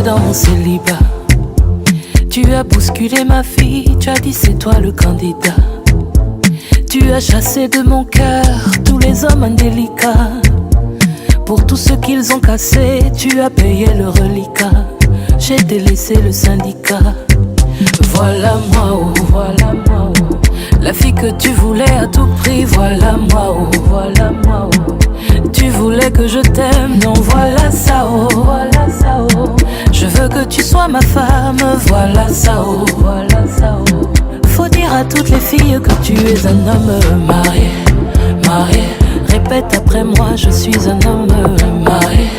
dans mon célibat. Tu as bousculé ma vie, tu as dit c'est toi le candidat. Tu as chassé de mon cœur tous les hommes indélicats. Pour tout ce qu'ils ont cassé, tu as payé le reliquat. J'ai délaissé le syndicat. Voilà moi, oh, voilà moi, oh. La fille que tu voulais à tout prix, voilà moi, oh, voilà moi, oh. Tu voulais que je t'aime, non voilà ça, oh, voilà ça, oh. Je veux que tu sois ma femme, voilà ça, oh, voilà ça, oh. Faut dire à toutes les filles que tu es un homme marié, marié. Répète après moi, je suis un homme marié,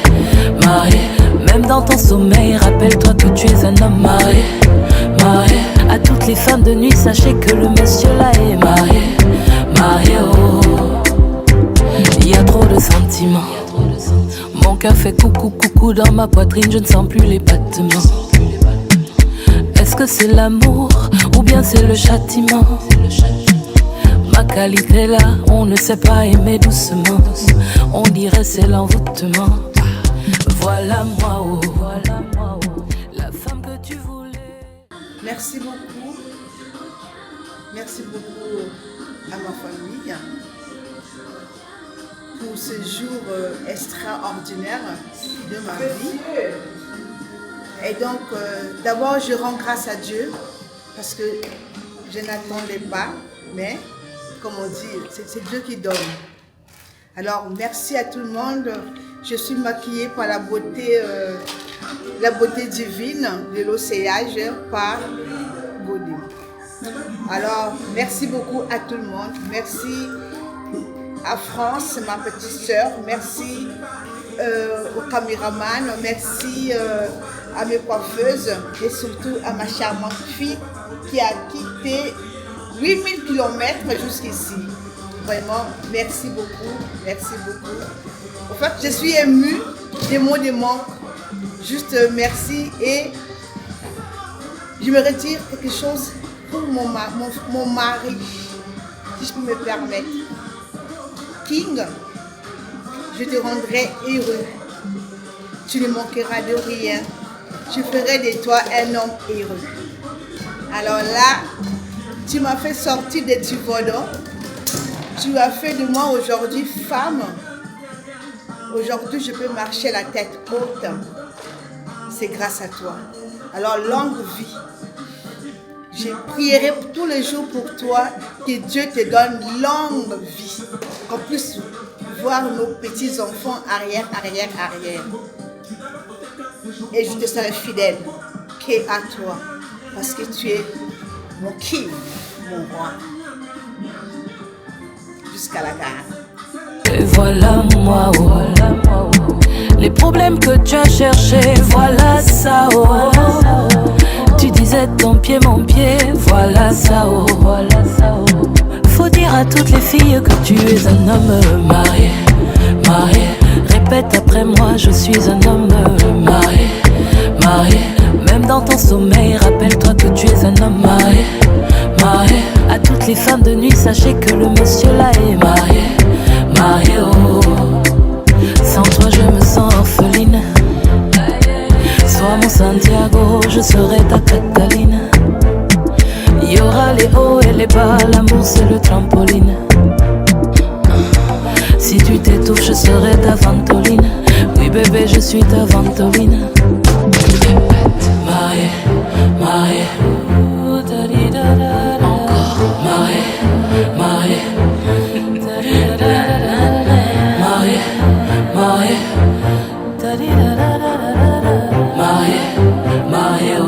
marié. Même dans ton sommeil, rappelle-toi que tu es un homme marié, marié. À toutes les femmes de nuit, sachez que le monsieur là est marié, marié, oh. Il y a trop de sentiments. Mon cœur fait coucou, coucou dans ma poitrine, je ne sens plus les battements. Est-ce que c'est l'amour ou bien c'est le châtiment? Ma qualité là, on ne sait pas aimer doucement. On dirait c'est l'envoûtement. Voilà moi, oh, voilà moi, oh. La femme que tu voulais. Merci beaucoup. Merci beaucoup à ma famille pour ce jour extraordinaire de ma vie. Et donc, d'abord, je rends grâce à Dieu parce que je n'attendais pas, mais comme on dit, c'est Dieu qui donne. Alors, merci à tout le monde. Je suis maquillée par la beauté divine de l'océage par Bodhi. Alors, merci beaucoup à tout le monde. Merci à France, ma petite sœur. Merci au caméraman. Merci à mes coiffeuses et surtout à ma charmante fille qui a quitté 8000 km jusqu'ici. Vraiment, merci beaucoup, merci beaucoup. En fait, je suis émue, des mots de manque. Juste merci et je me retire quelque chose pour mon mari, si je peux me permettre. King, je te rendrai heureux. Tu ne manqueras de rien. Je ferai de toi un homme heureux. Alors là, tu m'as fait sortir de Tivodo. Tu as fait de moi aujourd'hui femme. Aujourd'hui, je peux marcher la tête haute. C'est grâce à toi. Alors, longue vie. Je prierai tous les jours pour toi que Dieu te donne longue vie. Qu'on puisse voir nos petits-enfants arrière. Et je te serai fidèle qu'à toi. Parce que tu es mon king, mon roi. Jusqu'à la gare. Et voilà moi, oh, voilà moi, oh. Les problèmes que tu as cherchés, voilà ça, oh. Tu disais ton pied, mon pied, voilà ça, oh, voilà ça, oh. Faut dire à toutes les filles que tu es un homme marié, marié. Répète après moi, je suis un homme marié, marié. Même dans ton sommeil, rappelle-toi que tu es un homme marié, marié. À toutes les femmes de nuit, sachez que le monsieur là est marié, marié, oh. Sans toi je me sens orpheline. Sois mon Santiago, je serai ta Cataline. Il y aura les hauts et les bas, l'amour c'est le trampoline. Si tu t'étouffes, je serai ta ventoline. Oui bébé, je suis ta ventoline. Marié, marié. Encore marié, marié. Marié, marié. Marié, marié, oh.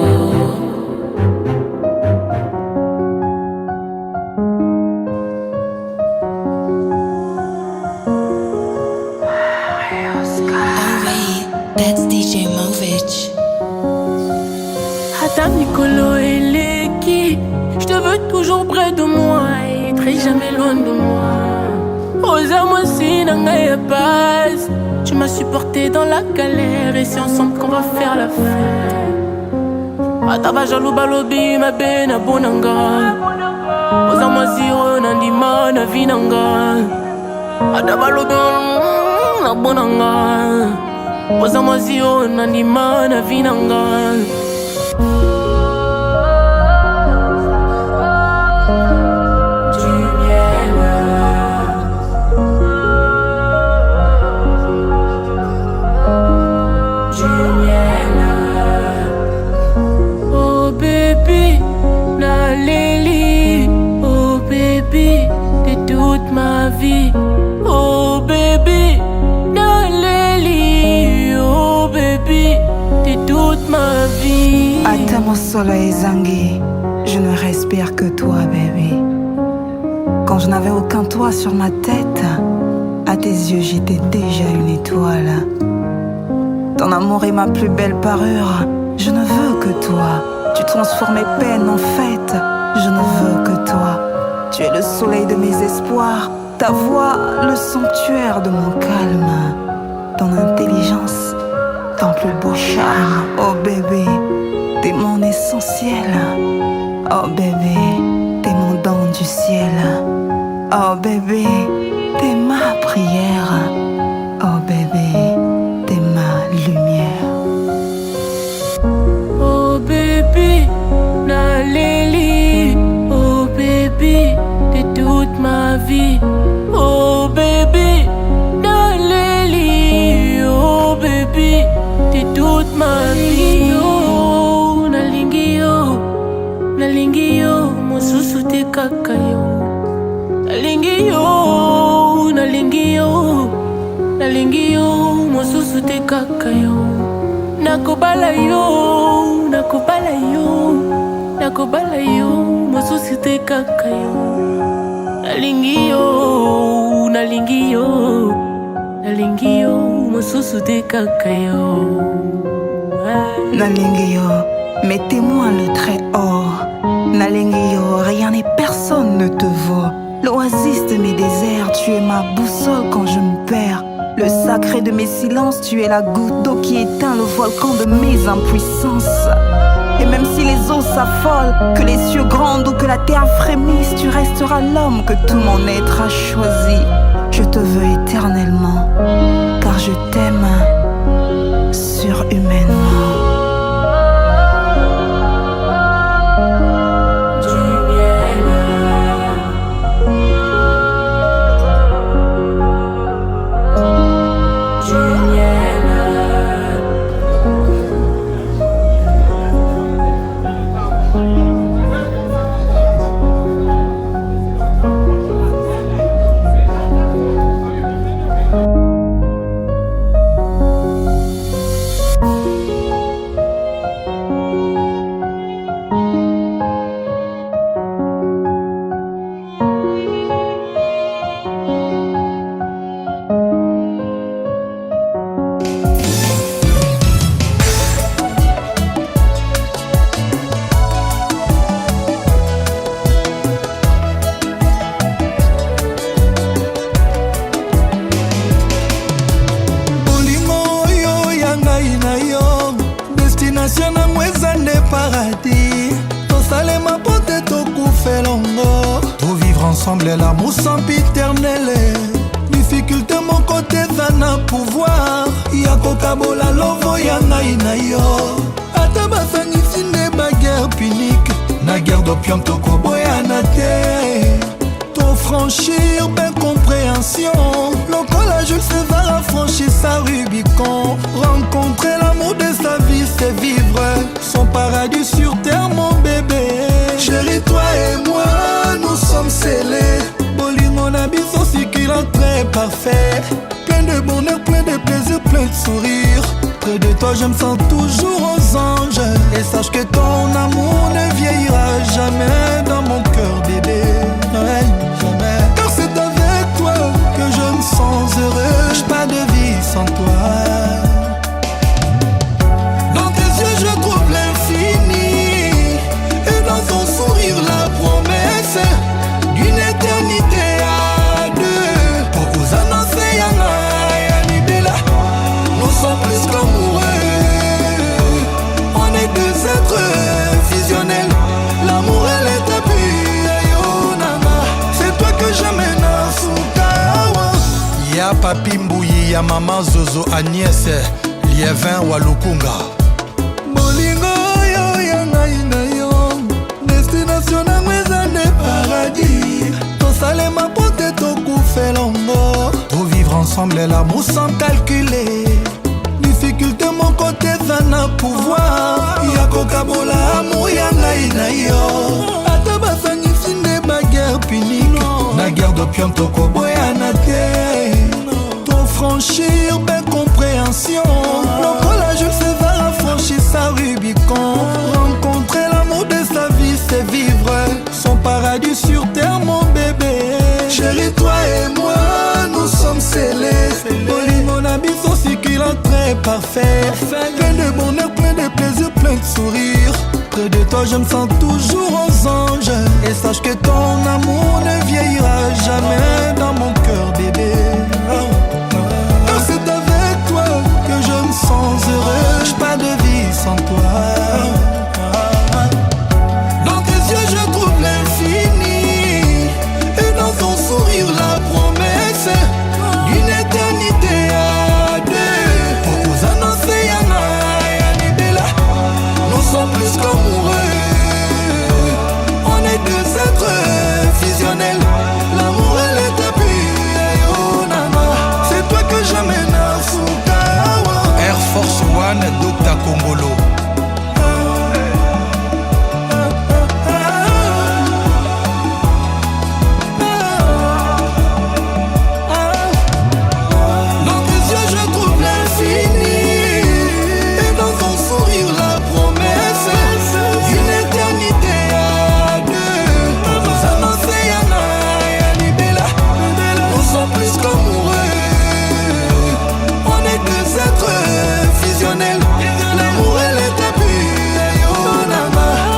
That's DJ Movich. Adam Nicolo et Leki, je te veux toujours près de moi et très jamais loin de moi. Rosa-moi si n'engaya passe. Tu m'as supporté dans la galère et c'est ensemble qu'on va faire la fête. Ataba jalou balobi ma bena bonanga. Rosa-moi si ronandima na vinanga. Ataba lobi na bonanga. Oza mwasi o nandima na vinanga. Oh baby, Naleli, oh baby, t'es toute ma vie. Ata mon soleil zangi, je ne respire que toi baby. Quand je n'avais aucun toit sur ma tête, à tes yeux j'étais déjà une étoile. Ton amour est ma plus belle parure, je ne veux que toi. Tu transformes mes peines en fête, je ne veux que toi. Tu es le soleil de mes espoirs, ta voix le sanctuaire de mon calme. Ton intelligence, ton plus beau charme. Oh bébé, t'es mon essentiel. Oh bébé, t'es mon don du ciel. Oh bébé, t'es ma prière. Oh bébé, t'es ma lumière. Oh baby, Naleli, oh baby, t'es toute ma vie. Oh baby, Naleli, oh baby, t'es toute ma vie. Oh, nalingi yo, mosusu te kaka yo. Nalingi yo, mosusu te kaka yo. Nakobala yo, mosusu te kaka yo. Nalingi yo, mosusu te kaka yo. Nalingi yo, mettez-moi le trait or. Nalingi yo, rien et personne ne te vaut. L'oasis de mes déserts, tu es ma boussole quand je me perds. Le sacré de mes silences, tu es la goutte d'eau qui éteint le volcan de mes impuissances. Et même si les eaux s'affolent, que les cieux grandent ou que la terre frémisse, tu resteras l'homme que tout mon être a choisi. Je te veux éternellement, car je t'aime surhumainement. L'amour sempiternel, difficulté mon côté zana pouvoir. Yako kabola lovo ya ngai na yo. Ata basangisi ne ba guerre punique, na guerre d'opium toko boya na te. Trop franchir ben compréhension, lokola Jules César a franchi sa Rubicon. Rencontrer l'amour de sa vie, c'est vivre son paradis sur terre mon bébé. Chérie, toi et moi, nous sommes scellés. Bolingo na biso succulent très parfait. Plein de bonheur, plein de plaisir, plein de sourire. Près de toi je me sens toujours aux anges. Et sache que ton amour ne vieillira jamais dans mon cœur bébé. Ouais, jamais. Car c'est avec toi que je me sens heureux. J'ai pas de vie sans toi. Dans tes yeux je trouve l'infini, et dans ton sourire la promesse d'une éternité à deux. Pour vous annoncer Yana et Anibela, nous sommes plus qu'amoureux. On est deux êtres fusionnels. L'amour et l'état pur, c'est toi que j'amène à Soukawa. Ya papi Mbouyi, ya maman Zozo Agnès, Yevin Walukunga. Bolingo yo ya ngai na yo, destination na mweza ne paradis. Tosalema pote tokufelongo, to vivre ensemble l'amour sans calculer. Difficulté mon côté zana pouvoir, yako kabola amour ya ngai na yo. Ata basangisi nde ba guerre punique, na guerre d'opium tokoboya na te. Franchir, belle compréhension. Lokola Jules César a franchi sa Rubicon. Rencontrer l'amour de sa vie, c'est vivre son paradis sur terre, mon bébé. Chérie, toi et moi, nous sommes scellés. Oli mon ami, son cycle très parfait. Plein de bonheur, plein de plaisir, plein de sourire. Près de toi, je me sens toujours aux anges. Et sache que ton amour ne vieillira jamais dans mon cœur, bébé. C'est avec toi que je me sens heureux. J'ai pas de vie sans toi. Dans tes yeux je trouve l'infini, et dans ton sourire la promesse d'une éternité à deux. Pour vous annoncer Yana Yanibela, nous sommes plus qu'amoureux. On est deux êtres fusionnels. L'amour et l'étapie. J'amène à Fukawa. Air Force One, Dr. Kongolo. Dans tes yeux je trouve l'infini, et dans ton sourire la promesse d'une éternité à deux. Pour vous annoncer Yana Yanibela, nous sommes plus qu'amoureux. Deux êtres fusionnels, l'amour et l'étapie.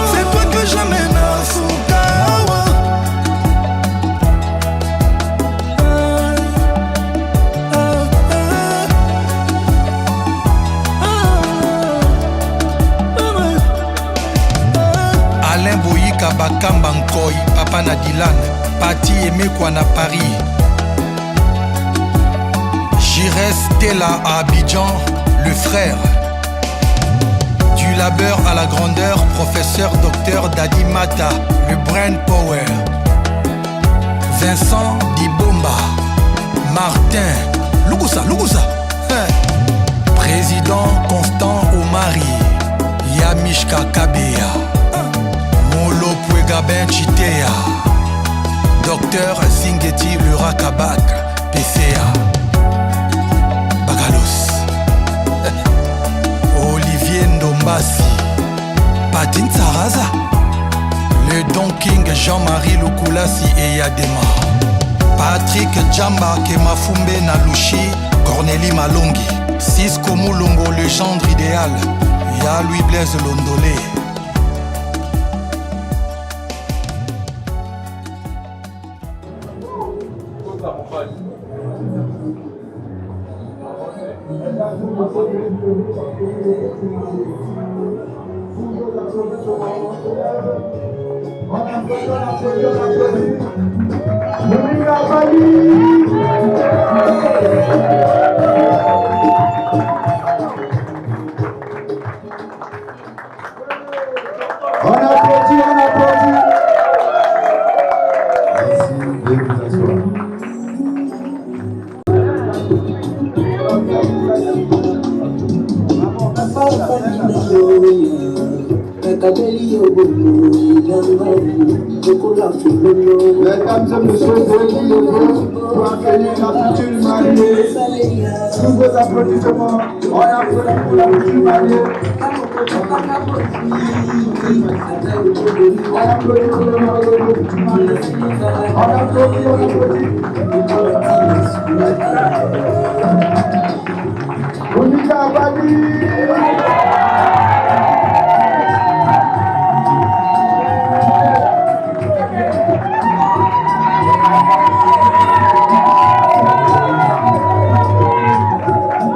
C'est toi que j'amène à Fukawa. Alain Boyika Bakamba Nkoy, Papa Nadilan, Pati Emekwa na Paris. J'irai Stella à Abidjan, le frère. Du labeur à la grandeur, professeur docteur Dadi Mata, le brain power. Vincent Dibomba, Martin, Lugusa, président Constant Omari, Yamishka Kabea, Molo Puegaben Chitea, docteur Zingeti Lurakabak, PCA. Olivier Ndombasi, Patin Saraza, le Don King Jean-Marie Lukulasi et Yadema, Patrick Djamba Kemafumbe Nalushi, Cornélie Malongi, Cisco Moulongo, le gendre idéal, Ya Louis Blaise Londolé. On applaudit. Merci de vous asseoir. Mesdames et messieurs, pour accueillir la future mariée, tous vos applaudissements, on applaudit pour la future mariée. On applaudit pour le marié, on applaudit. Monica Abadi.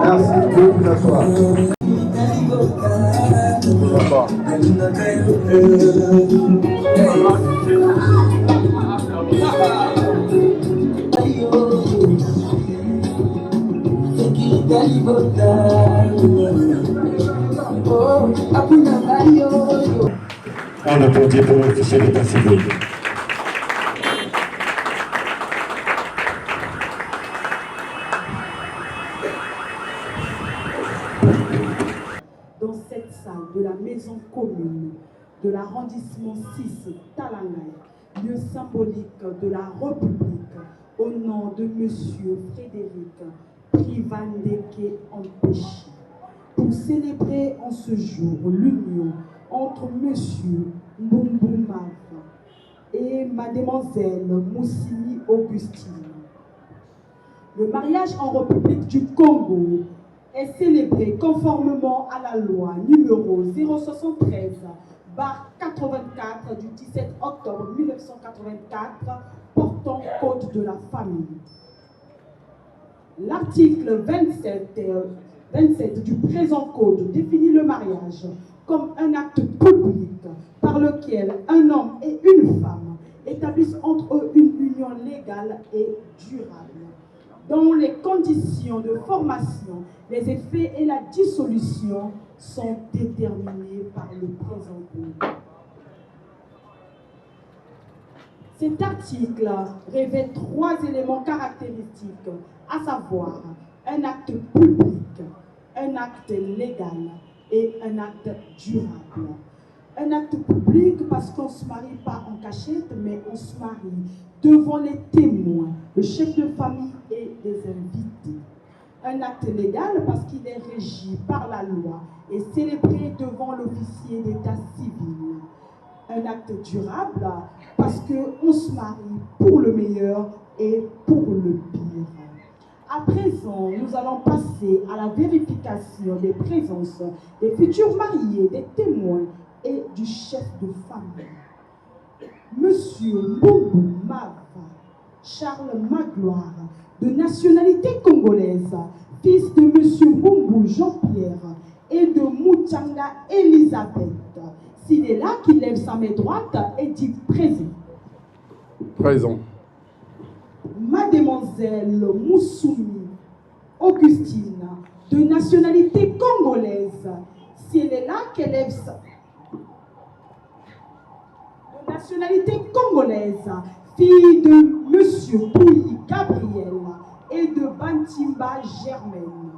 Merci de vous asseoir. On applaudit pour l'officier d'état civil. Dans cette salle de la maison commune de l'arrondissement 6 Talangay, lieu symbolique de la République, au nom de Monsieur Frédéric Privandeke Empêché, pour célébrer en ce jour l'union entre Monsieur Mbumbu Mav et Mademoiselle Moussimi Augustine. Le mariage en République du Congo est célébré conformément à la loi numéro 073/84 du 17 octobre 1984 portant code de la famille. L'article 27 du présent code définit le mariage comme un acte public par lequel un homme et une femme établissent entre eux une union légale et durable, dont les conditions de formation, les effets et la dissolution sont déterminés par le présent code. Cet article révèle 3 éléments caractéristiques, à savoir un acte public, un acte légal et un acte durable. Un acte public parce qu'on ne se marie pas en cachette, mais on se marie devant les témoins, le chef de famille et les invités. Un acte légal parce qu'il est régi par la loi et célébré devant l'officier d'état civil. Un acte durable parce qu'on se marie pour le meilleur et pour le pire. À présent, nous allons passer à la vérification des présences des futurs mariés, des témoins et du chef de famille. Monsieur Mbumbu Mav Charles Magloire, de nationalité congolaise, fils de Monsieur Mbumbu Jean-Pierre et de Moutanga Elisabeth. S'il est là, qu'il lève sa main droite et dit présent. Présent. Mademoiselle Moussoumi Augustine, de nationalité congolaise. Si elle est là, qu'elle lève sa... De nationalité congolaise, fille de Monsieur Pouilly Gabriel et de Bantimba Germaine.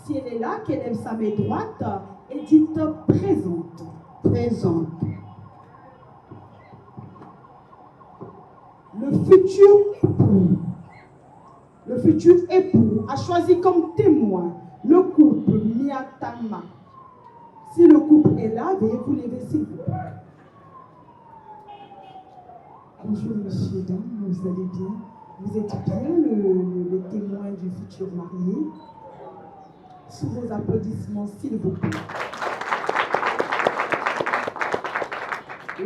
Si elle est là, qu'elle lève sa main droite et dit présente. Présente. Le futur époux a choisi comme témoin le couple Miatama. Si le couple est là, veuillez vous lever s'il vous plaît. Bonjour monsieur, dame, vous allez bien? Vous êtes bien le témoin du futur marié? Sous vos applaudissements s'il vous plaît.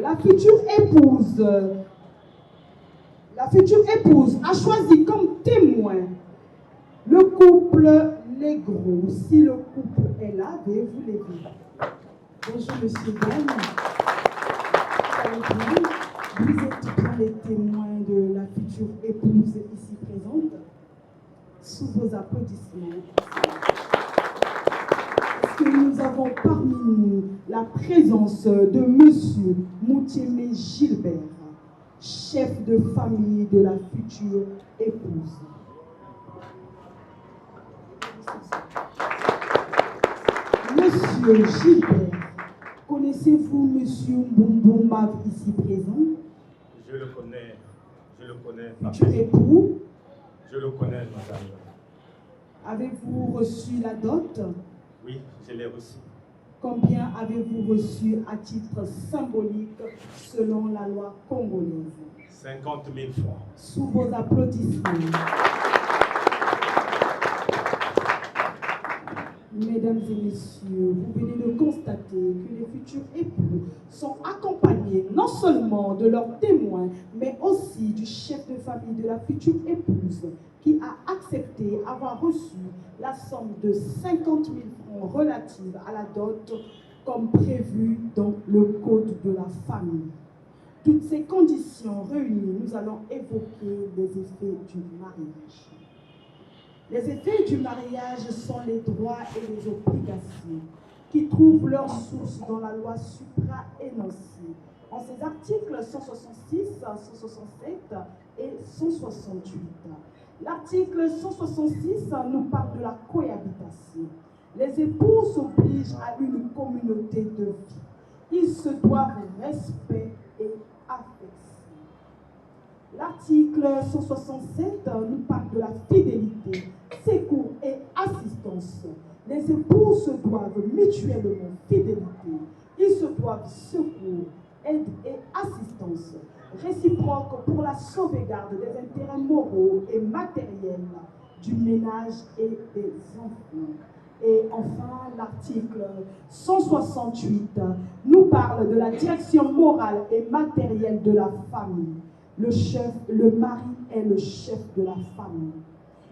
La future épouse a choisi comme témoin le couple Legros. Si le couple est là, veuillez vous lever. Bonjour monsieur Ben. Vous êtes bien les témoins de la future épouse ici présente. Sous vos applaudissements. Est-ce que nous avons parmi nous la présence de monsieur Moutiemé Gilbert, chef de famille de la future épouse? Monsieur Gilbert, connaissez-vous monsieur Mbumbu Mav ici présent? Je le connais, Futur époux? Je le connais, madame. Avez-vous reçu la dot? Oui, je l'ai reçu. Combien avez-vous reçu à titre symbolique selon la loi congolaise? 50 000 francs. Sous vos applaudissements. Mesdames et messieurs, vous venez de constater que les futurs époux sont accompagnés non seulement de leurs témoins, mais aussi du chef de famille de la future épouse qui a accepté avoir reçu la somme de 50 000 francs relative à la dot comme prévu dans le code de la famille. Toutes ces conditions réunies, nous allons évoquer les effets du mariage. Les effets du mariage sont les droits et les obligations. qui trouvent leur source dans la loi supra-énoncée. En ces articles 166, 167 et 168. L'article 166 nous parle de la cohabitation. Les époux s'obligent à une communauté de vie. Ils se doivent respect et affection. L'article 167 nous parle de la fidélité, secours et assistance. Les époux se doivent mutuellement fidélité. Ils se doivent secours, aide et assistance réciproque pour la sauvegarde des intérêts moraux et matériels du ménage et des enfants. Et enfin, l'article 168 nous parle de la direction morale et matérielle de la famille. Le mari est le chef de la famille.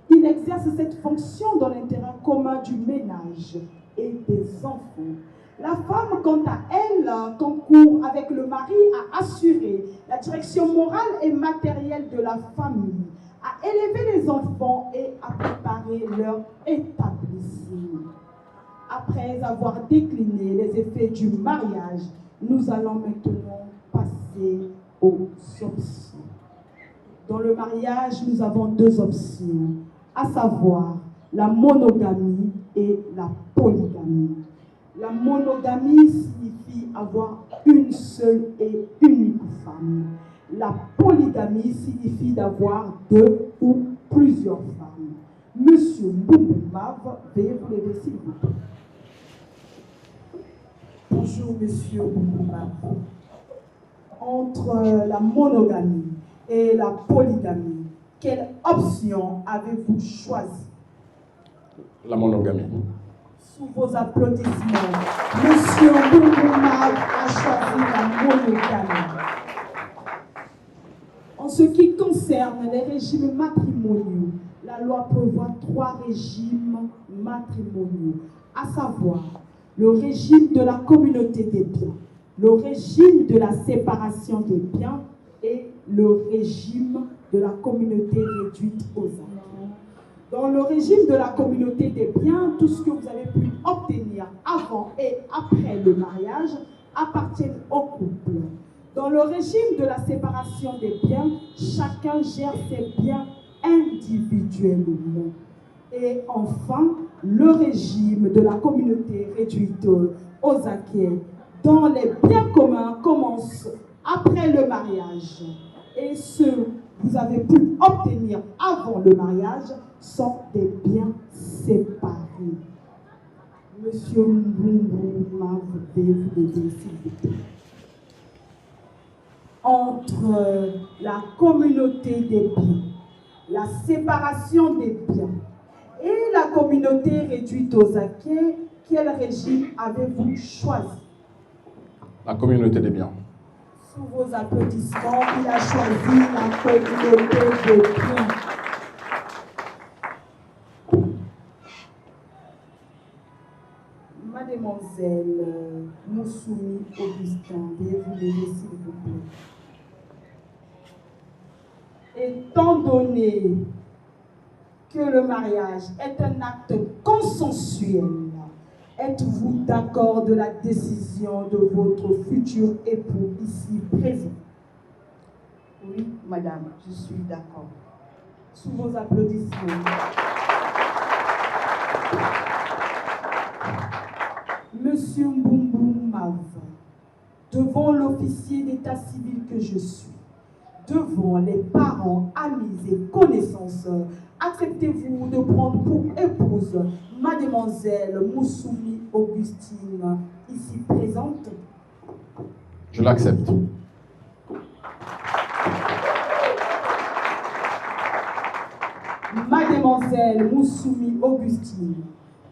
Il exerce cette fonction dans l'intérêt commun du ménage et des enfants. La femme, quant à elle, concourt avec le mari à assurer la direction morale et matérielle de la famille, à élever les enfants et à préparer leur établissement. Après avoir décliné les effets du mariage, nous allons maintenant passer aux options. Dans le mariage, nous avons deux options, à savoir la monogamie et la polygamie. La monogamie signifie avoir une seule et unique femme. La polygamie signifie d'avoir deux ou plusieurs femmes. Monsieur Mboumboumav, veuillez vous lever s'il vous plaît. Bonjour Monsieur Mboumboumav. Entre la monogamie et la polygamie, quelle option avez-vous choisi? La monogamie. Sous vos applaudissements, Monsieur Mboumboumav a choisi la monogamie. En ce qui concerne les régimes matrimoniaux, la loi prévoit 3 régimes matrimoniaux, à savoir le régime de la communauté des biens, le régime de la séparation des biens et le régime de la communauté réduite aux actes. Dans le régime de la communauté des biens, tout ce que vous avez pu obtenir avant et après le mariage appartient au couple. Dans le régime de la séparation des biens, chacun gère ses biens individuellement. Et enfin, le régime de la communauté réduite aux acquis, dont les biens communs commencent après le mariage. Et ceux que vous avez pu obtenir avant le mariage sont des biens séparés. Monsieur Mboumboumav, veuillez vous lever, s'il vous plaît. Entre la communauté des biens, la séparation des biens et la communauté réduite aux acquis, quel régime avez-vous choisi? La communauté des biens. Sous vos applaudissements, il a choisi la communauté des biens. Mademoiselle Moussoumi Augustin, veuillez vous lever s'il vous plaît. Étant donné que le mariage est un acte consensuel, êtes-vous d'accord de la décision de votre futur époux ici présent? Oui, madame, je suis d'accord. Sous vos applaudissements. Monsieur Mboumboumav, devant l'officier d'état civil que je suis, devant les parents, amis et connaissances, acceptez-vous de prendre pour épouse Mademoiselle Moussoumi Augustine, ici présente? Je l'accepte. Mademoiselle Moussoumi Augustine,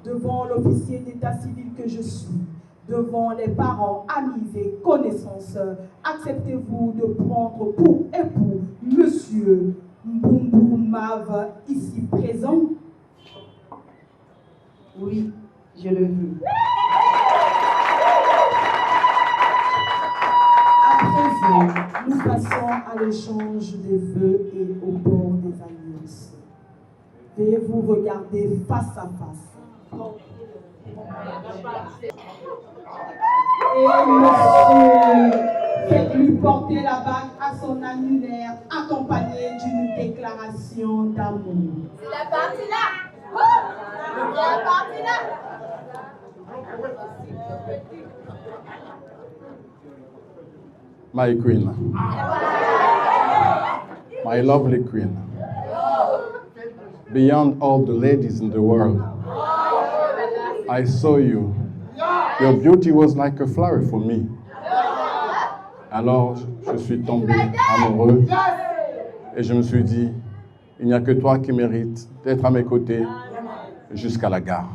devant l'officier d'état civil que je suis, devant les parents, amis et connaissances, acceptez-vous de prendre pour époux Monsieur Mboumboumav, ici présent? Oui, je le veux. À présent, nous passons à l'échange des vœux et au port des alliances. Veuillez vous regarder face à face. Et monsieur, faites-lui porter la bague à son annulaire, accompagnée d'une déclaration d'amour. C'est la partie là. C'est la partie là. My queen, my lovely queen, beyond all the ladies in the world, I saw you. Your beauty was like a flower for me. Alors, je suis tombé amoureux et je me suis dit, il n'y a que toi qui mérites d'être à mes côtés jusqu'à la gare.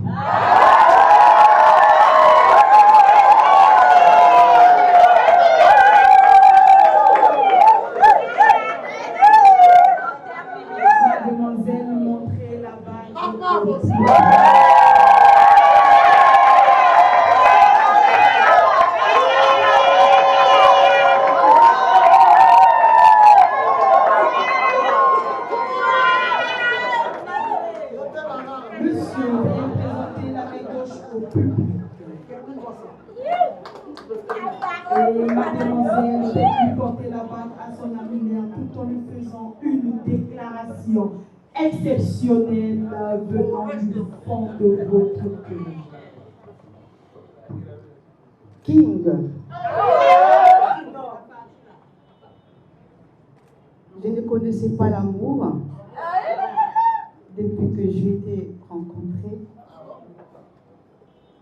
Mademoiselle, montrez la bague. Monsieur, veuillez présenter la main gauche au public. Et mademoiselle, faites-lui porter la bague à son annulaire tout en lui faisant une déclaration exceptionnelle venant du fond de votre cœur. King, je ne connaissais pas l'amour depuis que je t'ai rencontré.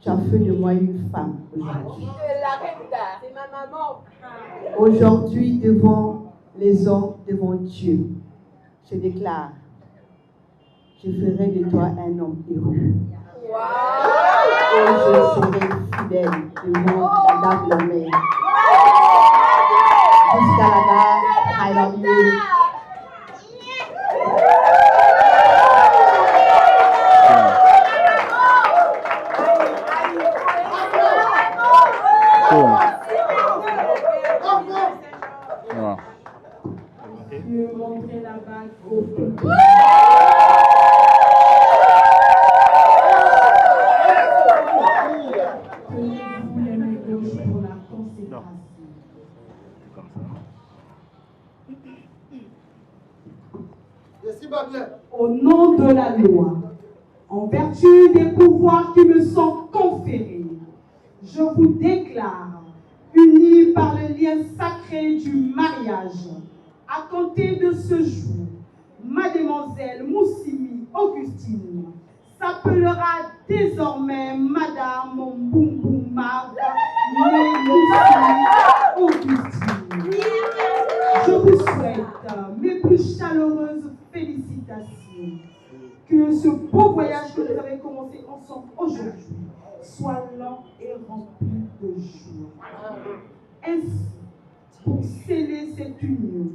Tu as fait de moi une femme aujourd'hui. C'est ma maman. Aujourd'hui, devant les hommes, devant Dieu, je déclare, je ferai de toi un homme héros. Et je serai fidèle devant la dame de la mer. Jusqu'à la gare, I love you. Dieu, montrez la bague au public. Tenez-vous les mains gauches pour la consécration. Au nom de la loi, en vertu des pouvoirs qui me sont conférés, je vous déclare, unis par le lien sacré du mariage, à compter de ce jour, Mademoiselle Moussimi Augustine s'appellera désormais Madame Mbumbumav Moussimi Augustine. Je vous souhaite mes plus chaleureuses félicitations. Que ce beau voyage que vous avez commencé ensemble aujourd'hui soit lent et rempli de joie. Ainsi, pour sceller cette union,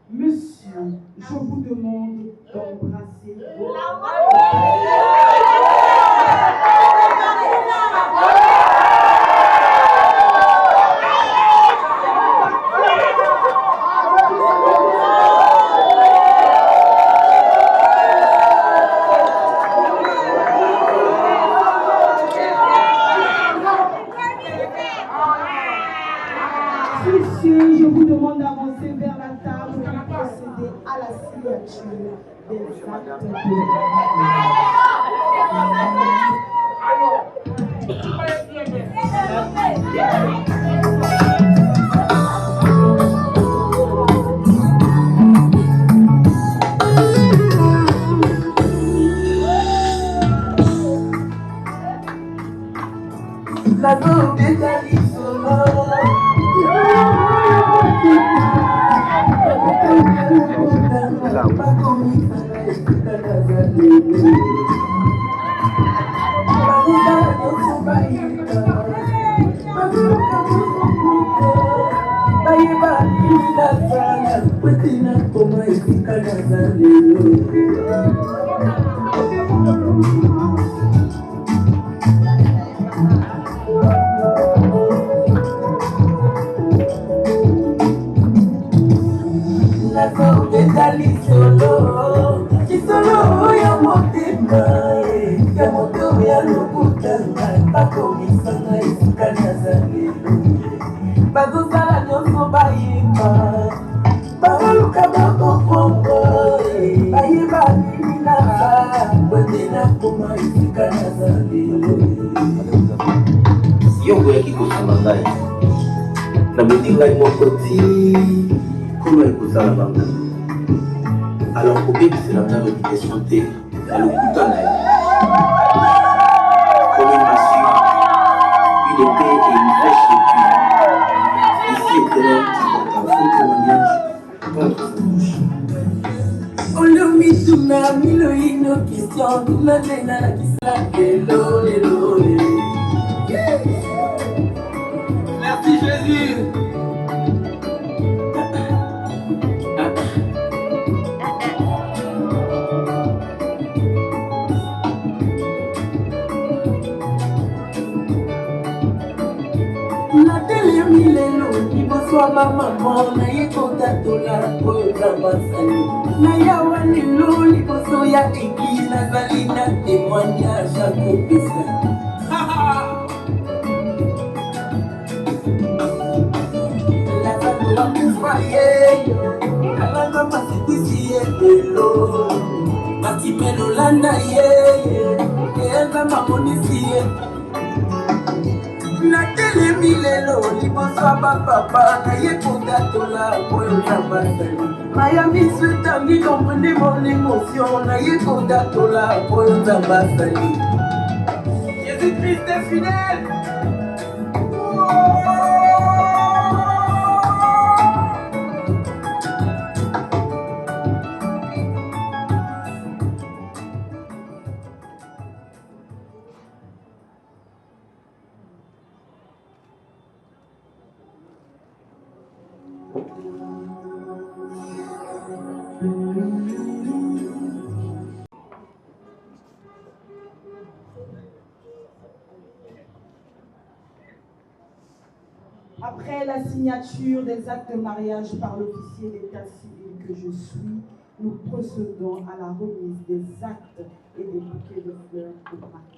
monsieur, je vous demande d'embrasser votre Monsieur, je vous demande d'avancer vers la table pour procéder à la signature des actes de La langue est à l'isolement. Solo, ya motima, Tika moto ya lokuta bakomisanga esika nazali bazosala nyonso bayeba babaluka bakokombo bayeba nini naza wete nakoma esika nazali yongo yaki kosala ngai namedi ngai moko ti kolo ekosala bango alors kobebisela ngai réputation te ya lokuta na ye comme une massue une épée et une flèche épée ici était là un faux témoignage contre sa bouche olomituna miloino question tunatena nakisala lelo lelo lelo merci Jésus. Sois maman, naye kotatola koyoka basali na yawa lelo liboso ya église nazali na témoignage ya kopesa lazalo bakufa yeyo alanga masikwisi ye lelo matimelolanda yeye eyenza mamonisi ye natelemi lelo liboso ya bapapa naye kotatola koyoka basali maya miso etangi comprene mon émotion naye kotatola koyoka basali Jésus Christ est fidèle. Après la signature des actes de mariage par l'officier d'état civil que je suis, nous procédons à la remise des actes et des bouquets de fleurs au mariage.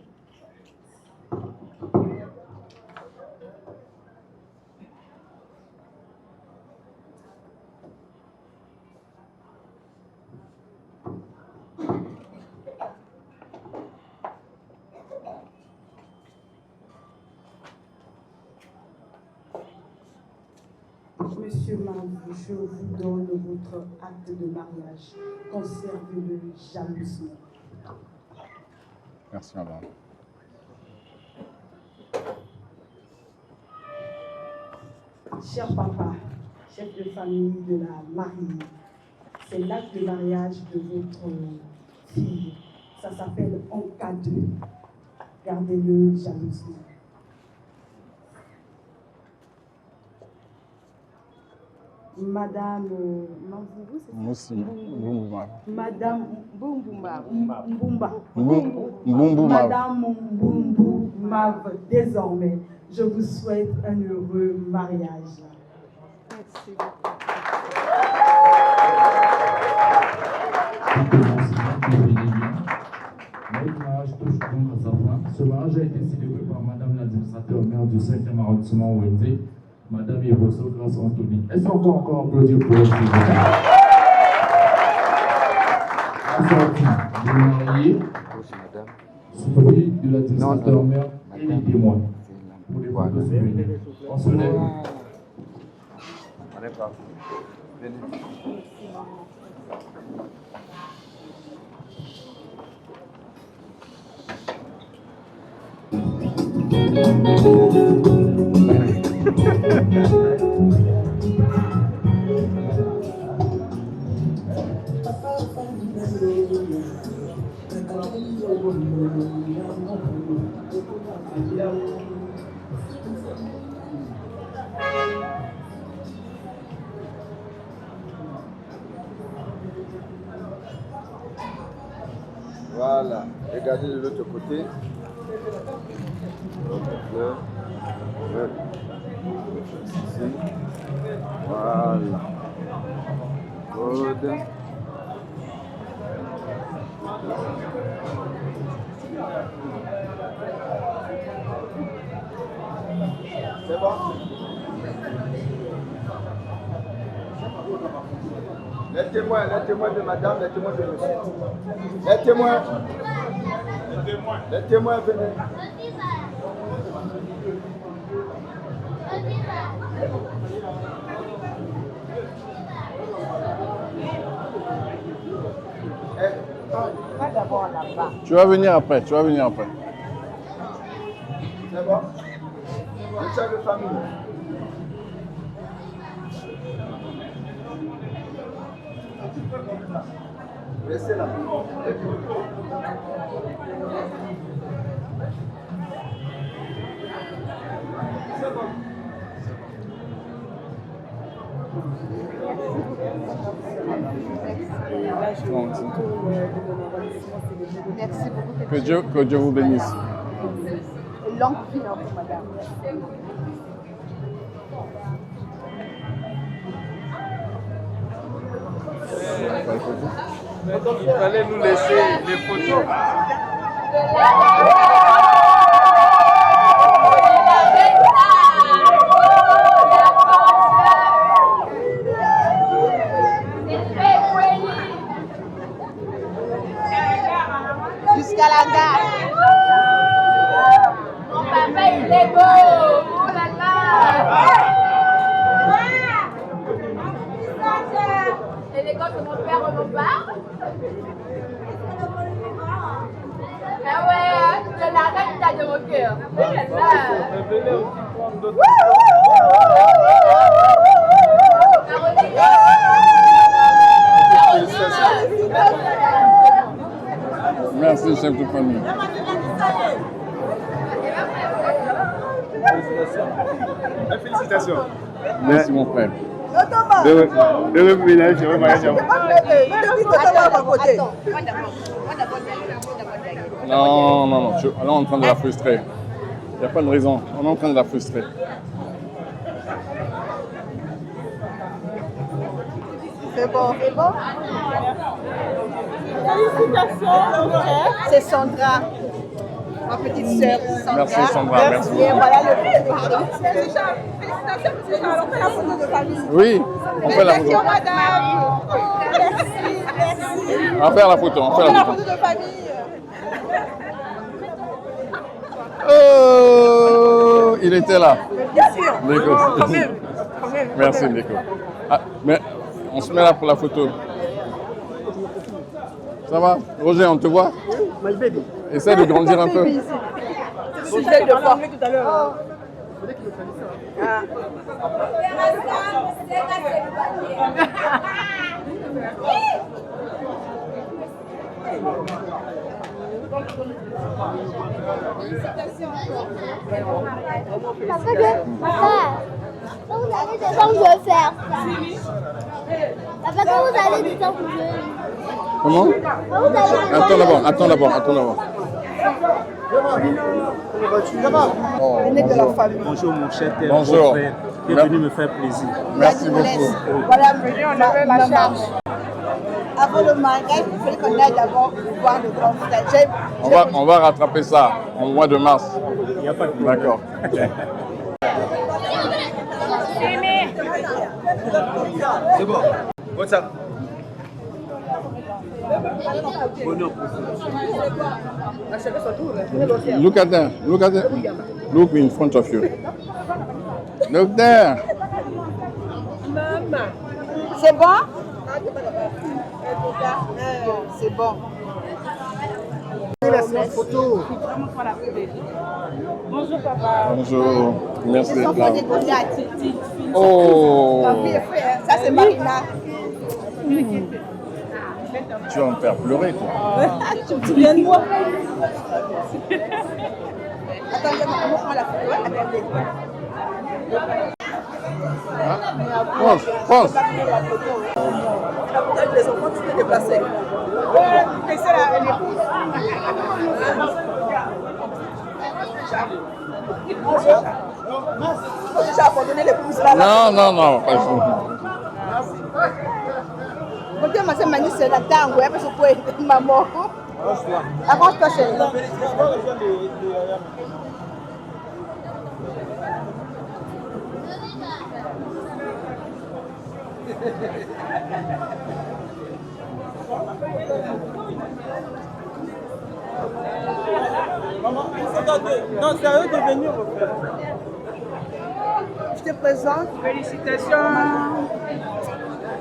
Monsieur Mav, je vous donne votre acte de mariage. Conservez-le jalousement. Merci, madame. Cher papa, chef de famille de la mariée, c'est l'acte de mariage de votre fille. Ça s'appelle en cas de. Gardez-le jalousement. Madame Madame Mbumba. Madame Mbumbu Mav, désormais, je vous souhaite un heureux mariage. Merci Notre mariage touche donc à sa fin. Ce mariage a été célébré par Madame l'administrateur maire du 5e arrondissement OND, Madame Evoso Grâce Anthony. Est-ce qu'on peut encore applaudir pour elle, s'il vous plaît? Assorti du marié, suivi de l'administrateur maire et les témoins. Pour les photos souvenirs. On se lève. On est pas. Voilà, regardez de l'autre côté. Ici. Voilà. Good. C'est bon? Les témoins de madame, les témoins de monsieur. Les témoins, venez. Tu vas venir après, C'est bon? Le chef de famille. Laissez là. C'est bon. Merci beaucoup. Que Dieu vous bénisse. Longue vie pour madame. Il fallait nous laisser les photos. Jusqu'à la gare. Mon papa, il est beau. Oh là là. L'élégance de mon père, mon père. Ah ouais, de la reine de mon cœur. Oh là là. Merci, chef de famille. Félicitations. Merci, mon frère. Deux ménages, je vais marier. Non. Là, on est en train de la frustrer. Il n'y a pas de raison. On est en train de la frustrer. C'est bon. Félicitations, c'est Sandra, ma petite sœur Sandra. Merci Sandra, merci beaucoup. Et voilà le pardon. Félicitations, on fait la photo de famille. Oui, on fait la photo. Madame. Merci. On va faire la photo, On fait la photo de famille. Oh, il était là. Bien sûr. Nico. Quand même. Merci Nico. Ah, mais on se met là pour la photo. Ça va? Roger, on te voit? My baby. Essaie de grandir un peu. Sujet de fois. Tout à l'heure. Quand vous allez descendre, je vais faire. Papa, quand vous allez descendre, je vais. Comment? Attends d'abord. Oh, Venez de la famille. Bonjour mon cher père, Bonjour. mon frère, qui est venu me faire plaisir. Merci beaucoup. Voilà, on avait la charge. Avant le mariage, il fallait qu'on aille d'abord voir le grand frère. On va rattraper ça au mois de mars. Il n'y a pas de problème. D'accord. C'est bon. What's up? Look at them. Look in front of you. Look there. C'est bon? C'est bon. Photo. Bonjour papa. Bonjour. Merci d'être là. Titi. Oh. Ça c'est Marina. Tu vas me faire pleurer, toi. Tu te souviens de moi? Attendez, on prend la photo. Attendez. France. Les enfants qui s'étaient déplacés. C'est ça l'épouse. J'ai déjà abandonné l'épouse là. Non, pas du tout. Porque mas é manis é da tango, é para supor maman. Avance-toi, chérie. Non, c'est à eux de venir. Je te présente. Félicitations.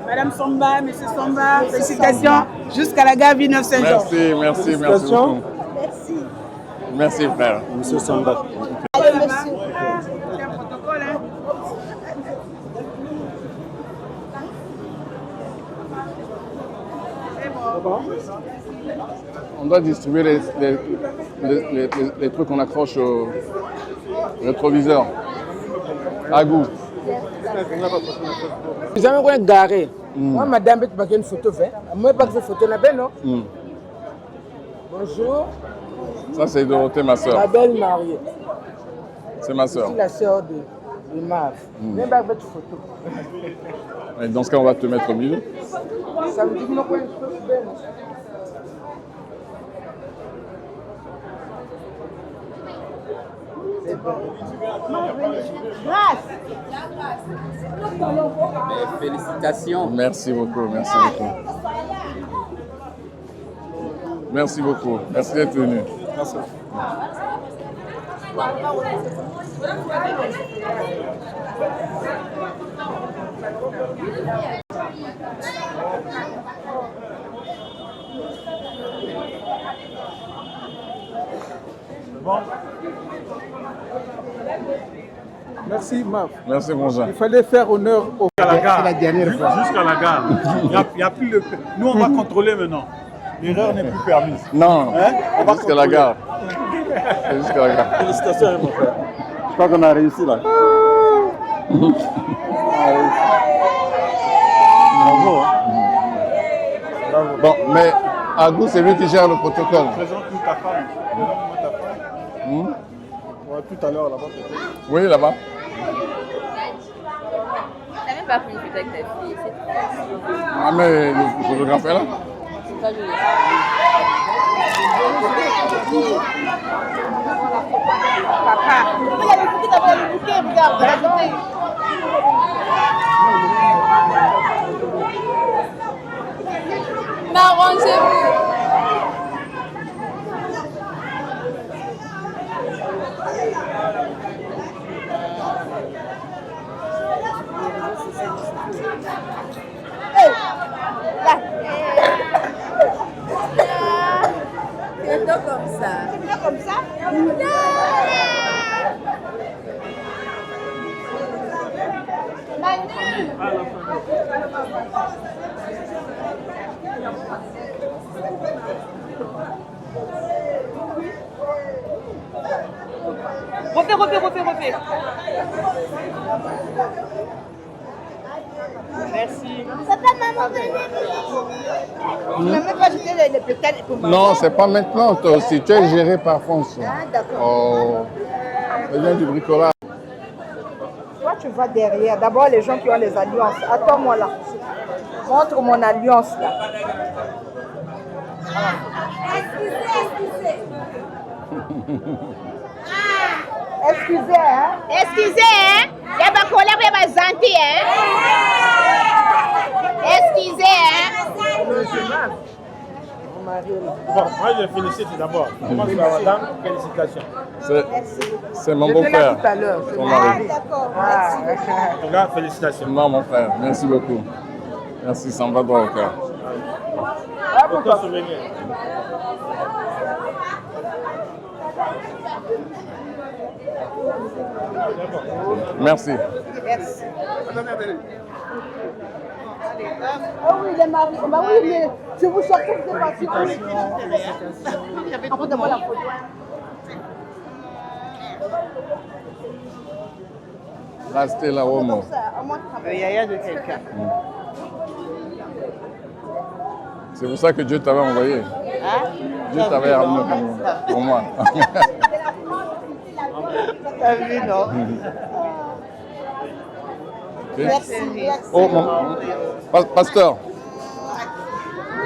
Madame Samba, Monsieur Samba, félicitations. Jusqu'à la gare Villeneuve-Saint-Jean. Merci, merci, merci beaucoup. Merci. Merci, frère. Monsieur Samba. Allez, monsieur. C'est un protocole, hein. On doit distribuer les trucs qu'on accroche au rétroviseur. À goût. Vous avez un garé. Moi, madame, tu m'as une photo, moi, pas que photo, non? Bonjour. Ça, c'est Dorothée, ma soeur. Ma belle mariée. C'est ma soeur. C'est la soeur de Marv. Même pas votre photo. Et dans ce cas, on va te mettre au milieu. Ça me dit que moi, une photo belle. C'est bon. Grâce. Félicitations. Merci beaucoup, merci beaucoup. Merci beaucoup. Merci d'être venu. Merci. Bon. Merci, Marv. Merci, mon Jean. Il fallait faire honneur au la gare. C'est la dernière fois. Jusqu'à la gare. Il y a plus le... Nous, on va contrôler maintenant. L'erreur n'est plus permise. Non, hein? Jusqu'à la gare. Jusqu'à la gare. Félicitations, mon frère. Je crois qu'on a réussi là. Bravo. Bon, mais Agou, c'est lui qui gère le protocole. Présente-nous ta femme. Présente-moi ta femme. Ouais, tout à l'heure là-bas peut-être. Oui, là-bas. T'as même pas pris une photo avec ta fille, c'est tout. Ah, mais le photographe est là. C'est pas joli. Papa, regarde le bouquet, d'abord le bouquet, regarde, regardez. M'arrangez-vous. C'est comme ça. C'est comme ça? Refais. Merci. C'est pas maman venue. Maman pas jeter les pétales pour maman. Non, c'est pas maintenant, toi aussi. Tu es géré par France. Ah, d'accord. Oh, ça vient du bricolage. Toi, tu vas derrière. D'abord, les gens qui ont les alliances. Attends-moi là. Montre mon alliance là. Excusez, hein? Il y a pas collé, il y a pas zanti, hein? Excusez, hein? Bon, moi je félicite d'abord. Comment ça va, madame? Félicitations. C'est mon beau-frère. tout à l'heure. Ton mari. D'accord. En tout cas, félicitations. Non, mon frère. Merci beaucoup. Merci, ça me va droit au cœur. Aucun souvenir. Merci. Merci. Oh oui, les maris. Bah oui, mais je vous sortais de partir. Apporte-moi la photo. Restez là, Homo. Le yaya de quelqu'un. C'est pour ça que Dieu t'avait envoyé. Dieu t'avait amené pour moi. T'as vu, non? Okay. Oh, pasteur.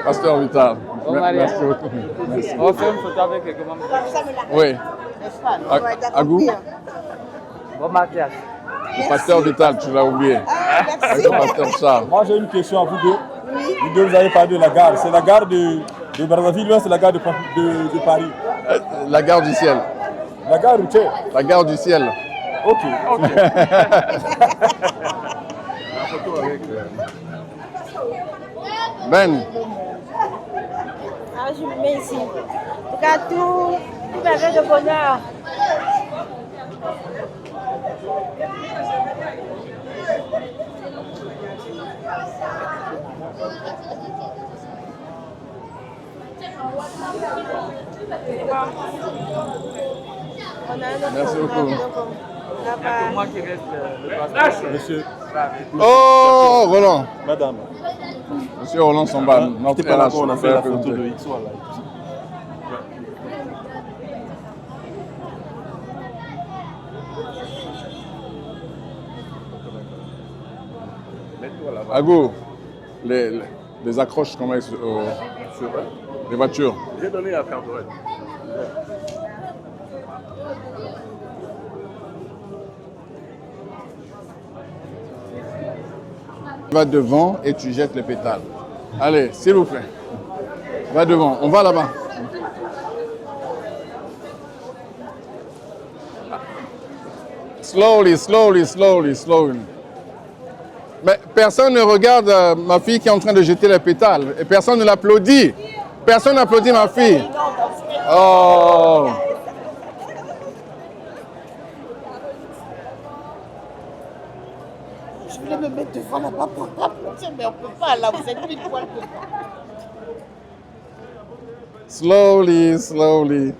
Pasteur Vital. Merci beaucoup. Merci. On fait une photo avec quelqu'un. Oui. Agou. Bon mariage. Le pasteur Vital, tu l'as oublié. Avec le pasteur Charles. Moi, j'ai une question à vous deux. Vous deux, vous avez parlé de la gare. C'est la gare de Brazzaville ou c'est la gare de Paris? La gare du ciel. La gare routière? La gare du ciel. Ok. La photo avec... Ben. Ah, je me mets ici. En tout cas, tout avec le bonheur. Merci beaucoup. Moi qui reste Monsieur. Oh, Roland. Madame. Monsieur Roland Somba. N'était pas là quand on a fait la photo de XO là. Agou, les accroches qu'on met sur les voitures. J'ai donné à Cardoret. Tu vas devant et tu jettes les pétales. Allez, s'il vous plaît. Va devant, on va là-bas. Slowly, slowly, slowly, slowly. Mais personne ne regarde ma fille qui est en train de jeter les pétales. Et personne ne l'applaudit. Personne n'applaudit ma fille. Oh. Je voulais me mettre devant là-bas pour applaudir, mais on ne peut pas, là, vous êtes pile poil devant. Slowly, slowly.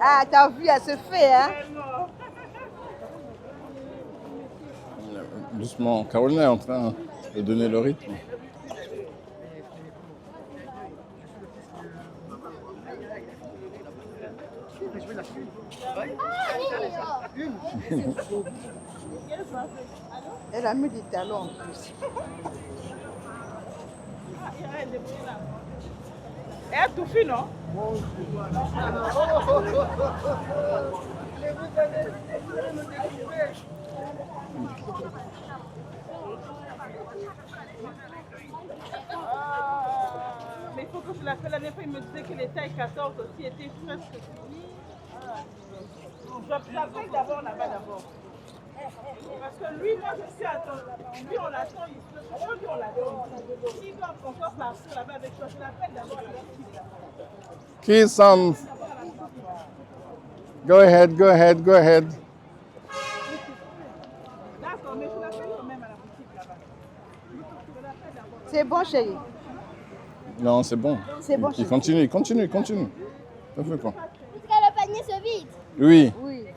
Ah, t'as vu, elle se fait, hein? Doucement, Caroline est en train de donner le rythme. Elle a mis des talons en plus. Elle a tout fait, non? Mais il faut que je l'appelle. La dernière fois, il me disait que les tailles 14 aussi étaient presque finies. Je l'appelle d'abord là-bas d'abord. Parce que lui, moi je suis attendu. Lui, on l'attend ici. Lui, on l'attend. S'il va encore partir là-bas avec toi, je l'appelle d'abord là-bas. Kiss some. Go ahead, go ahead, go ahead. D'accord, mais je l'appelle quand même à la boutique là-bas. C'est bon, chérie. Non, c'est bon. C'est bon, Il continue, continue, continue. Ça fait quoi? Est-ce que le panier se vide? Oui. Oui.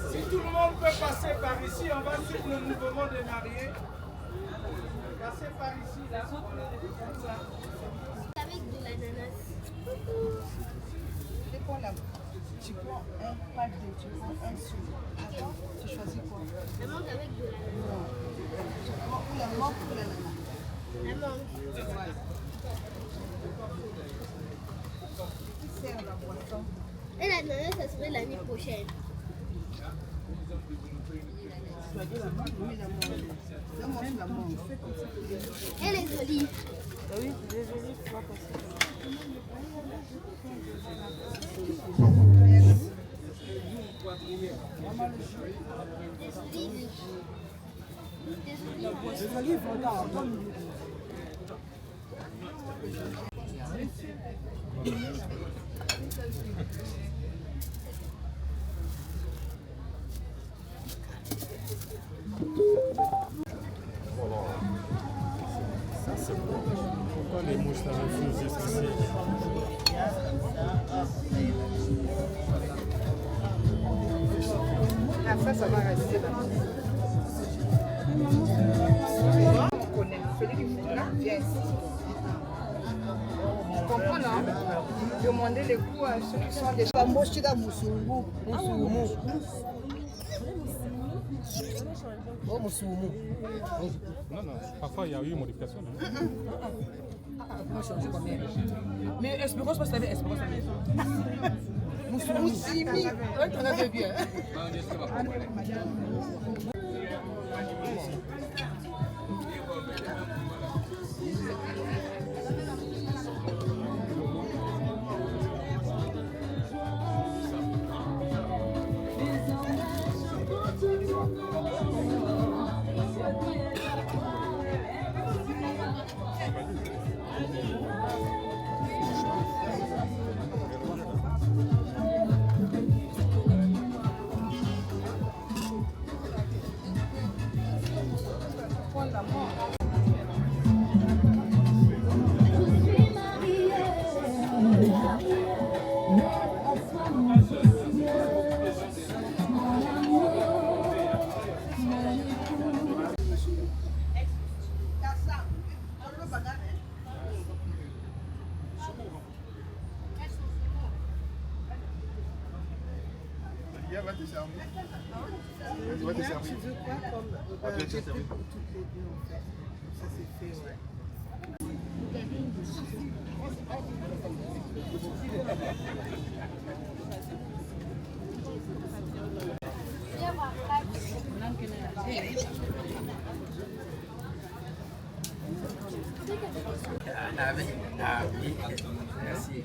Si tout le monde peut passer par ici, on va suivre le mouvement des mariés. Passer par ici, là. Avec de l'ananas. C'est quoi là? Tu prends un pack de, tu prends un sucre. Attends, tu choisis quoi? La mangue avec de l'ananas. Tu prends ou la mangue ou l'ananas? La mangue. Ouais. Qui sert la boisson? Et l'ananas, ça serait l'année prochaine. Tu as dit la mangue? Oui, la mangue. Je mange la mangue. Et les olives. Oui, les olives, tu vas passer. Ça c'est bon. Pourquoi les mouches ça refuse jusqu'ici? Ah, ça va rester là. On connaît. Celui qui fait là, viens ici. Tu comprends là? Demandez les coups à ceux qui sont déjà. Oh, Moussoumou. Non, non, parfois il y a eu modification. Mais Espérance, pas savoir Espérance. Moussimi. Oui, t'en avais bien. Va te servir. Tu vas te servir. Tu veux quoi comme j'ai fait pour toutes les deux en fait. Ça c'est fait, ouais. Merci.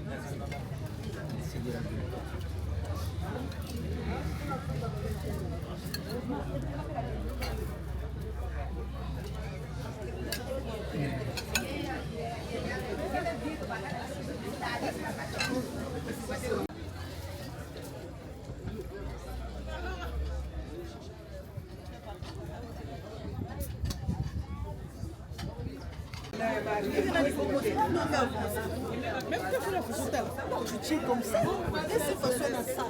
Même quand tu fais la photo, tu tiens comme ça. Et c'est façon dans ça.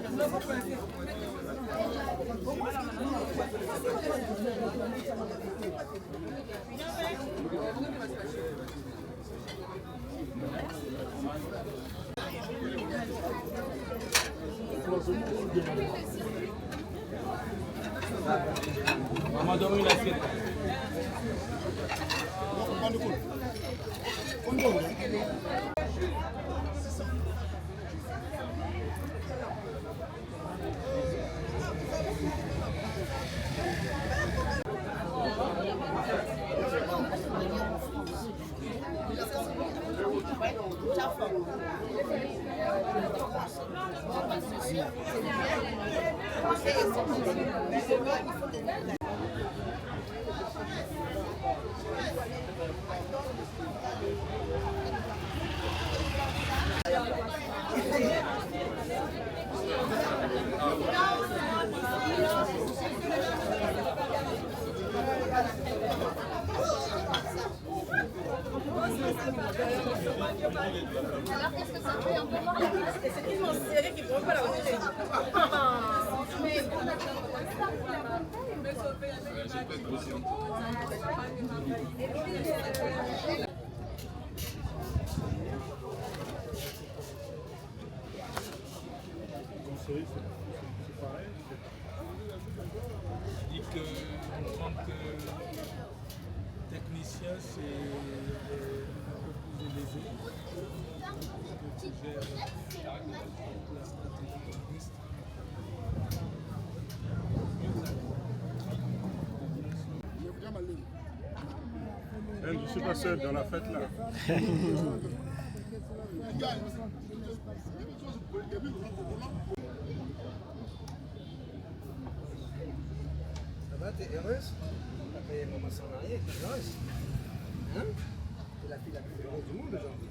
Maman, donne-moi une assiette. Alors qu'est-ce que ça fait un peu moins? C'est tellement serré qu'ils ne pourront pas la retirer. Je dis que en tant que technicien, c'est un peu plus élevé. Tu gères la stratégie linguiste. Je ne suis pas seul dans la fête là. t'es heureuse. Papa et maman sont mariés, t'es heureuse. Hein? T'es la fille la plus heureuse du monde aujourd'hui.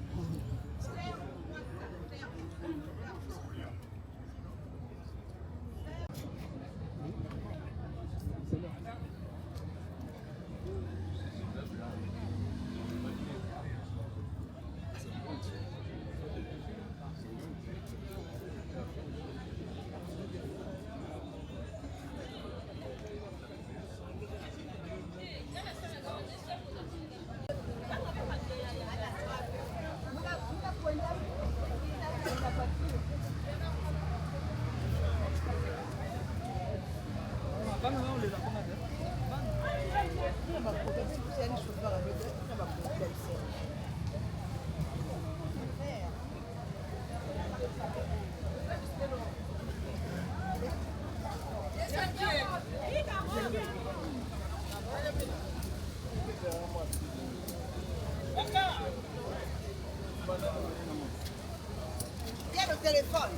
Viens le téléphone.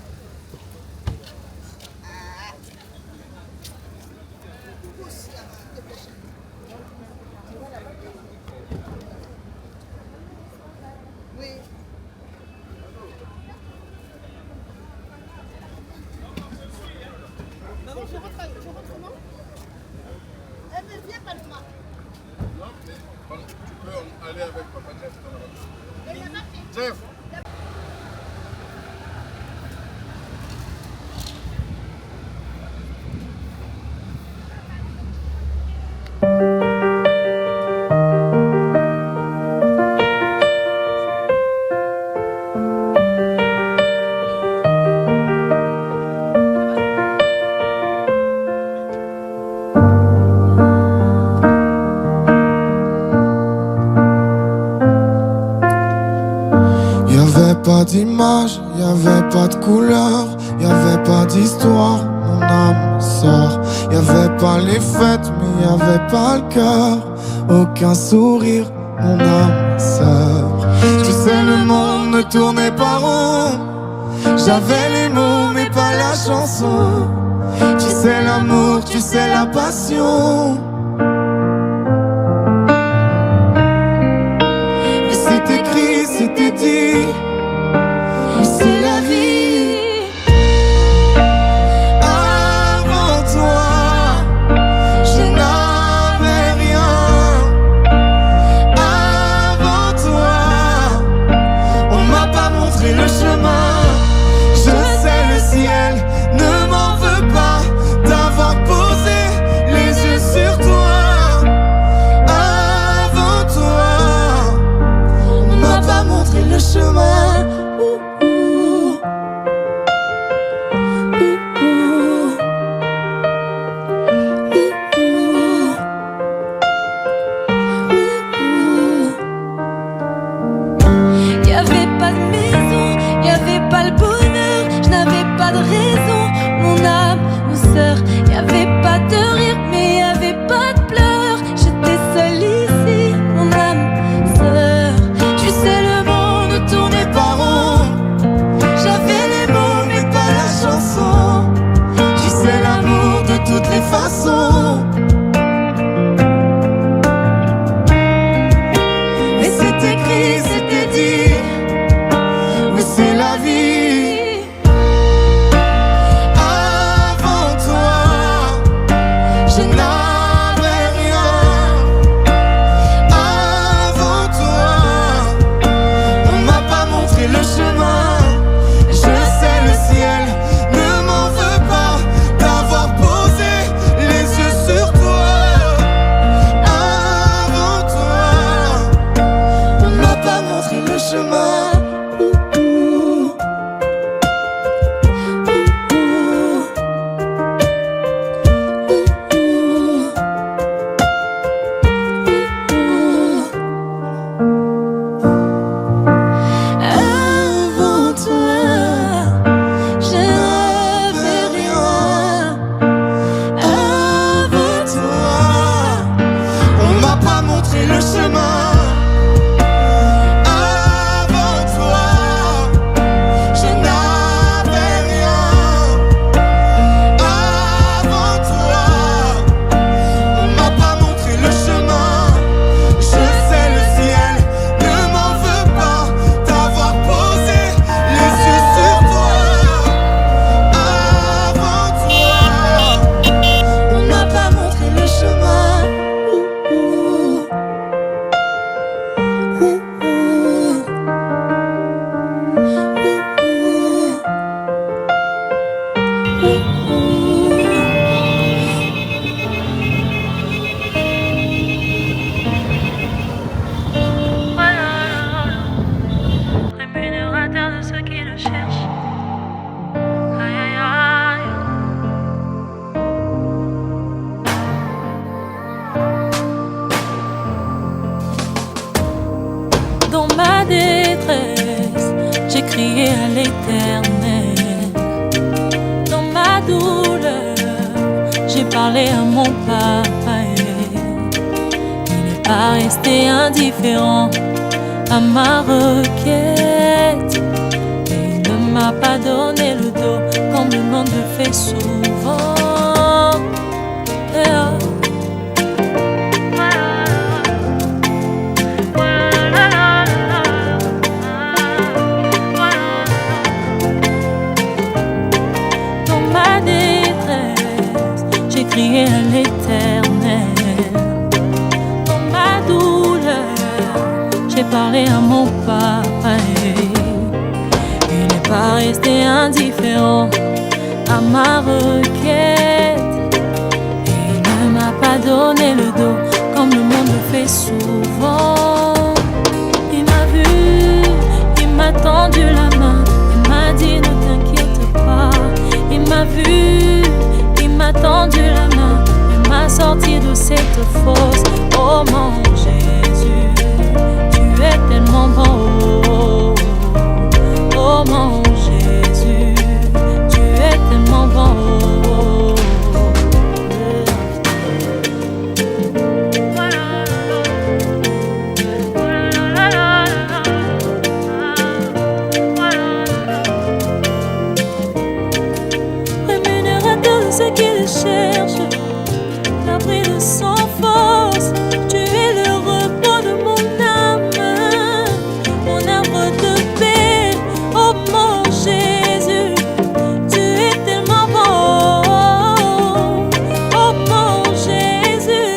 Ah. Pousse là-bas, dépêche. Oui. Maman, je rentre comment? Eh mais viens pas le marque. Non, mais voilà, tu peux aller avec Papa Jeff dans la voiture. Jeff! Pas d'image, y'avait pas de couleur, y'avait pas d'histoire, mon âme sort. Y'avait pas les fêtes, mais y'avait pas le cœur, aucun sourire, mon âme sœur. Tu sais, le monde ne tournait pas rond, j'avais les mots, mais pas la chanson. Tu sais l'amour, tu sais la passion. Mais c'est écrit, c'était dit. C'est la vie. Avant toi, je n'avais rien. Avant toi, on m'a pas montré le chemin. Je sais, le ciel ne m'en veut pas d'avoir posé les yeux sur toi. parlé à mon papa. Il n'est pas resté indifférent à ma requête. Et il ne m'a pas donné le dos comme le monde le fait souvent. Dans ma détresse, j'ai crié à l'Éternel. Dans ma douleur, j'ai parlé à mon papa. Il n'est pas resté indifférent à ma requête. Il ne m'a pas donné le dos comme le monde le fait souvent. Il m'a vu, il m'a tendu la main, il m'a dit ne t'inquiète pas. Il m'a vu, il m'a tendu la main, il m'a sorti de cette fosse. Oh mon Jésus, tu es tellement bon. Oh mon Jésus, tu es tellement bon. Rémunérateur de ceux qui le cherchent, l'abri de sans force, tu es le repos de mon âme, mon arbre de paix. Oh mon Jésus, tu es tellement bon. Oh mon Jésus,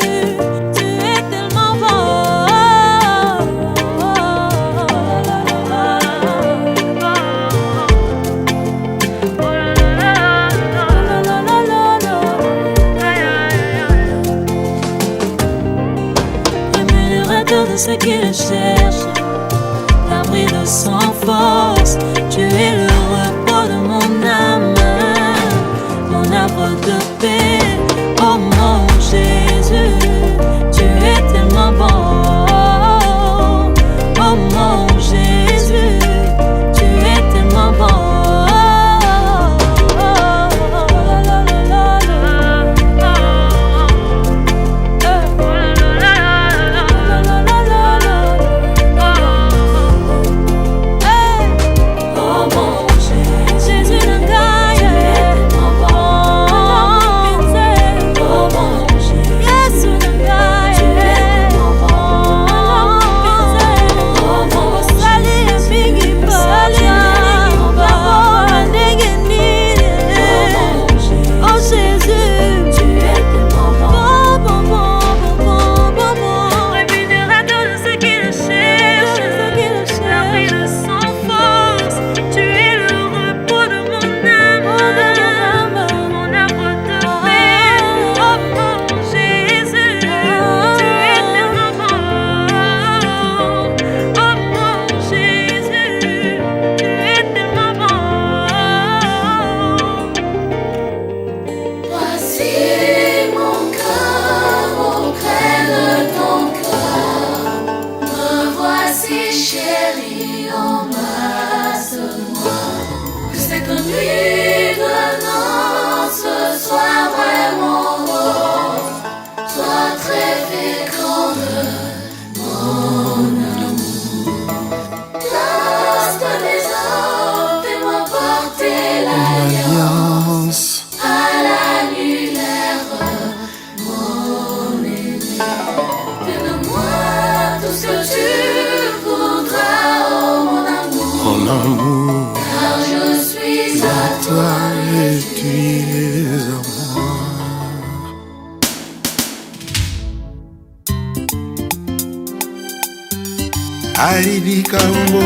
tu es tellement bon. Rémunérateur de ceux qui le cherchent, l'abri de sans force, tu es le repos de mon âme, mon arbre de paix. Oh mon Jésus, tu es tellement bon. Oh mon Jésus, tu es tellement bon. Oh mon Jésus, le gars, oh mon Jésus, le gars, oh mon Sali, Biggie, oh Jésus, tu es tellement bon. Rémunérateur de ceux qui le cherchent, l'abri de sans force, tu es le repos de mon âme, mon arbre de paix. Oh mon Jésus, tu es tellement bon. Oh mon Jésus, tu es tellement bon. Voici mon cœur auprès de ton cœur. Me voici chérie, embrasse-moi. Que cette nuit de noces soit vraiment rose, soit très féconde, mon amour. Place de mes hommes, fais-moi porter l'alliance à l'annulaire, mon aimé. Donne-moi tout ce que tu voudras, oh mon amour. Mon amour, Car je suis à toi et tu es à moi. Aïdi Kalombo,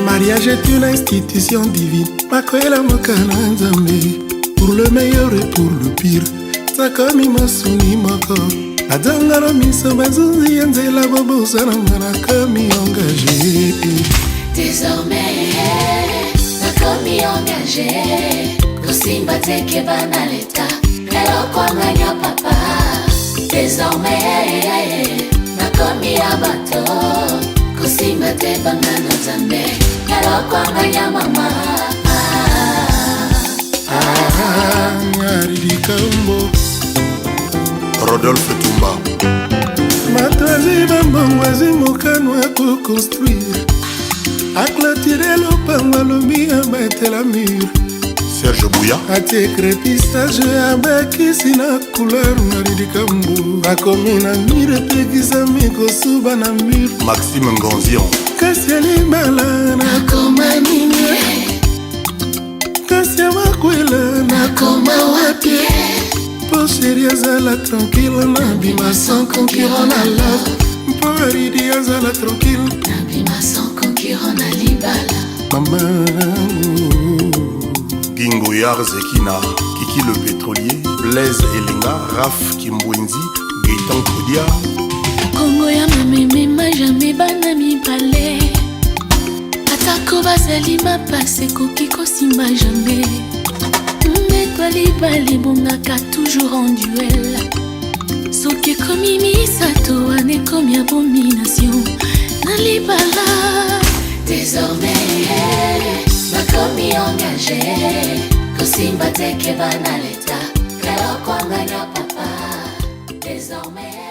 mariage est une institution divine. Makwela Mokana Nzambe, pour le meilleur et pour le pire. Sakami Masuni Moko, Adangara Miso Bazuzi Yanzela Bobosa Namanakami engagé. désormais, ma commis engagée. Kosimba teke banaleta, lelo kwanganya papa. Désormais, ma commis abato. Kosimba te bangana zambe, lelo kwanganya mama. Adolphe Tumba. Matoazi bambangwazi mokano ya koconstruire aclotire lopango alobi abatela mur. Serge Bouya atie crépissage abakisi na couleur na lidikambu akomi na mire epekisami kosuba na mur. Maxime Ngonzion kasi ya libala nakoma nini kasi ya makwela nakoma wapi po sheri azala tranquille nabima sans concurrent na love mpo aridi azala tranquille nabima sans concurrent na libala mama Gingo Yar Zekina, Kiki le pétrolier, Blaise Elinga, Raf Kimbwenzi, Gaëtan Kodia. Kongo ya mameme ma jamais bana mibale atako bazali mapase koki kosimba jamais mbetwa libale bongaka toujours en duel soki ekomi misato wana ekomi abomination na libala désormais makomi engagé kosimba teke bana leta kala kwanganya papa désormais